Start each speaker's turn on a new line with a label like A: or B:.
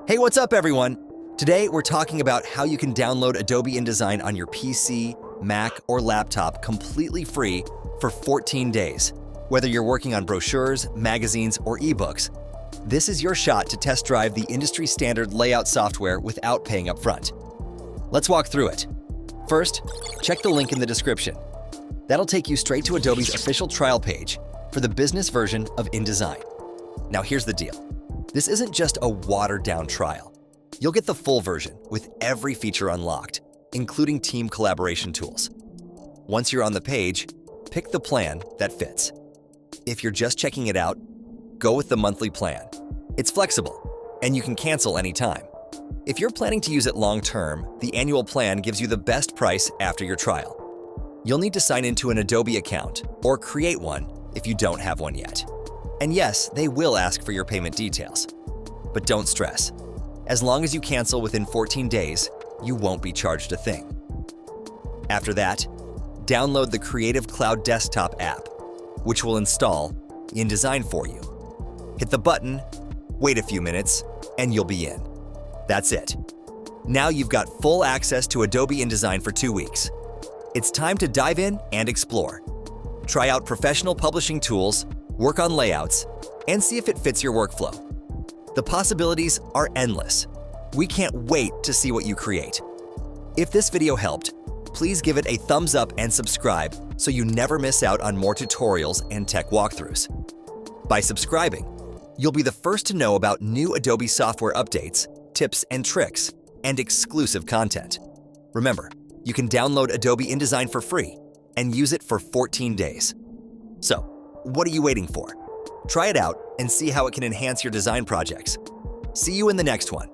A: Hey, what's up everyone? Today we're talking about how you can download Adobe InDesign on your PC, Mac, or laptop completely free for 14 days. Whether you're working on brochures, magazines, or ebooks, this is your shot to test drive the industry standard layout software without paying up front. Let's walk through it. First, check the link in the description. That'll take you straight to Adobe's official trial page for the business version of InDesign. Now here's the deal. This isn't just a watered-down trial. You'll get the full version with every feature unlocked, including team collaboration tools. Once you're on the page, pick the plan that fits. If you're just checking it out, go with the monthly plan. It's flexible, and you can cancel anytime. If you're planning to use it long-term, the annual plan gives you the best price after your trial. You'll need to sign into an Adobe account or create one if you don't have one yet. And yes, they will ask for your payment details. But don't stress. As long as you cancel within 14 days, you won't be charged a thing. After that, download the Creative Cloud Desktop app, which will install InDesign for you. Hit the button, wait a few minutes, and you'll be in. That's it. Now you've got full access to Adobe InDesign for 2 weeks. It's time to dive in and explore. Try out professional publishing tools, work on layouts, and see if it fits your workflow. The possibilities are endless. We can't wait to see what you create. If this video helped, please give it a thumbs up and subscribe so you never miss out on more tutorials and tech walkthroughs. By subscribing, you'll be the first to know about new Adobe software updates, tips and tricks, and exclusive content. Remember, you can download Adobe InDesign for free and use it for 14 days. So, what are you waiting for? Try it out and see how it can enhance your design projects. See you in the next one.